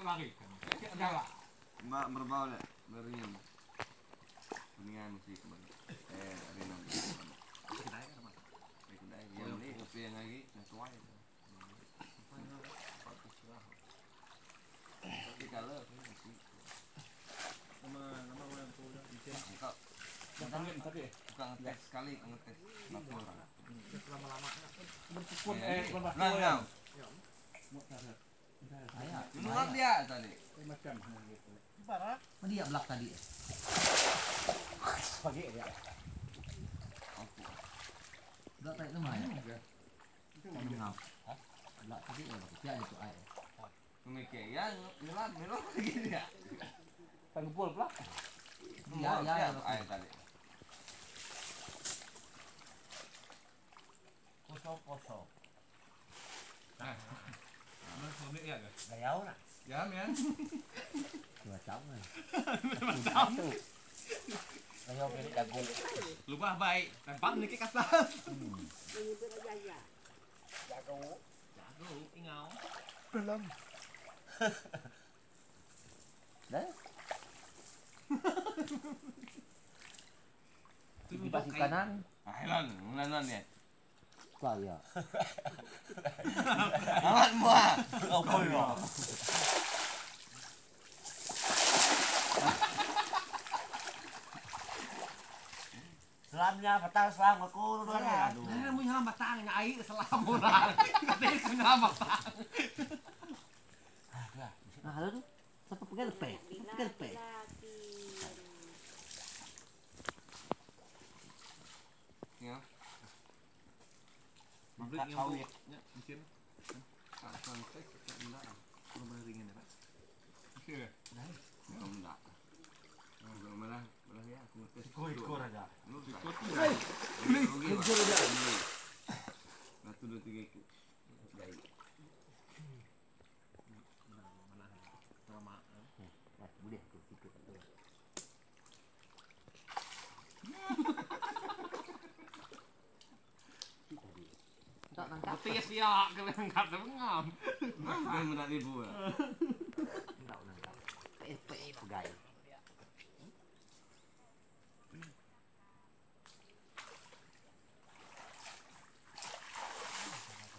lari. Enggak. Mbak berbau dah, beringan. Beringan musik bang. Ringan. Kedai kan mas. Kedai yang ni kopi yang lagi nak tuai. Tapi kalau musik. Nama orang tu dah bikin. Engkau. Tapi Bukan ngetes sekali, ngetes 40 orang. lama-lama berpukul Nah, menurut dia tadi. macam gitu. Mana dia belak tadi? Pagi dia. Belak tadi tu mana? Itu mau ngap. Belak tadi ya itu air. Pemikir ya ngelat melok lagi dia. Tanggul pula. Ya Air tadi. Kosong. Mana suami ya ke? Gayau nak. Ya men. Dua jam kan. Jam tu. Gayau pilih jagung. Lupa baik. Tempat ni ke atas. Jago ingau. Belum. Dah. Di pasi kanan. Ahilan, mulan ni. Saya. Amat muah. Apa ya? Selamnya petang selam aku dulu ya. Aduh. Nah, mu nyala batang nya ai selam urang. Katanya ku nyala batang. Nah, halo tu. Siapa pegang pe? Pegang pe. Ya. Mabrik yang nya mungkin. Akan tek enggak. Kurang ringin ya, Pak. Oke. Enggak. Malah ya aku ngetes. Ikut aja. Lu Ikut. ikut aja. 1 2 3 ikut. Baik. Nama. Boleh tu ikut. Tak nangkap. Betis ya, kalau enggak ngam. Makan menak ribu. Tak nangkap. Pe pegai.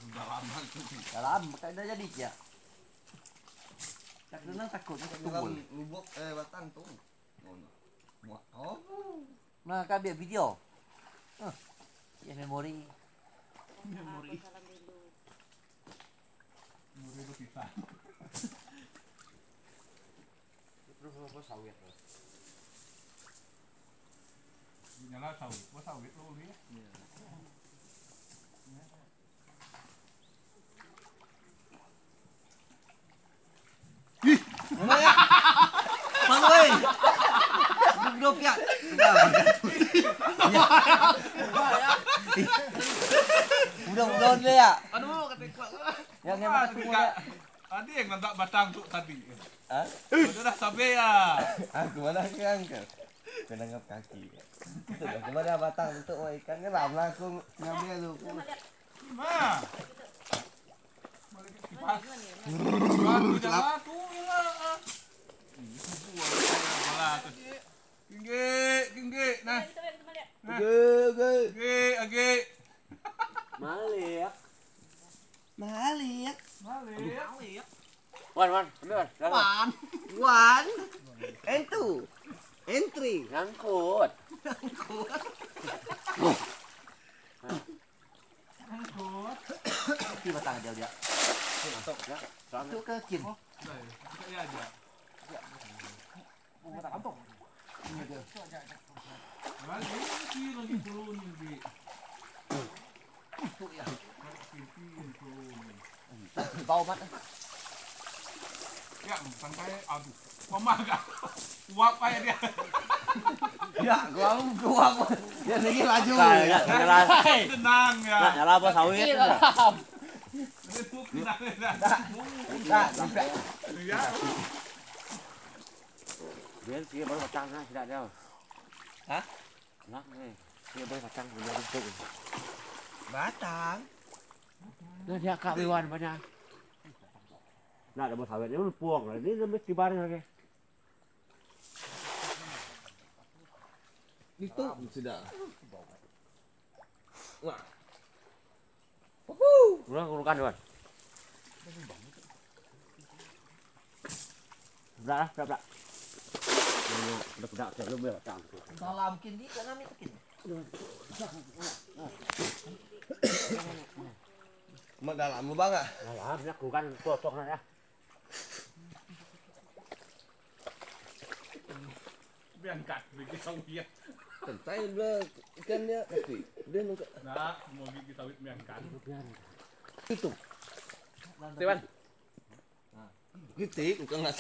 Dalam tu. Dalam tak ada jadi ya. Tak dengar takut tak Dalam kubur. lubuk batang tu. Oh. Nah, kabel video. Ya memori. Memori berpisah. Terus apa sawit. Nyala sawit, mau sawit lo ya. Mang ơi. Duduk ya. Udah deh ya. Aduh, ketika Yang ketika ada yang nantak batang tuh tadi. Hah? Udah sampai ya. Aku mana kan ke? Kenangap kaki. Itu dah kemana batang untuk ikan ngeram langsung ngambil lu. Nah. Balik ke kipas. Baru jalan tuh ya. Malah tuh. Tinggi. Nah. Oke. Malik. Wan, bener. Wan. And two. And three. Ngangkut. Di batang dia. Masuk ya. Masuk ke kin. Ya aja. Batang kampung. Lagi turun nih. Tuh ya. Bau mat. Ya, sampai aduh. Mama enggak. Uap kayak dia. Ya, gua. Ya lagi laju. Tenang ya. Nyala apa sawit? Itu tenang. Ya. Biar dia baru macang lah, tidak dia. Hah? Enak nih. Dia baru macang punya bentuk. Batang. Nah dia kak Iwan banyak. Nah, ada bos sawitnya lu puang, ini mesti bareng lagi. Itu sudah. Wah. Urukan Wan. Udah, udah. Udah saya belum bercang. Salam kini kok kami tekin. Mak dalam lu bang ah. Nah, lakukan potong ya. Berangkat bikin sawit. Santai belah ikannya tapi dia nu Nah, mau gigi sawit berangkat. itu. Tiwan. Gitu, bukan nggak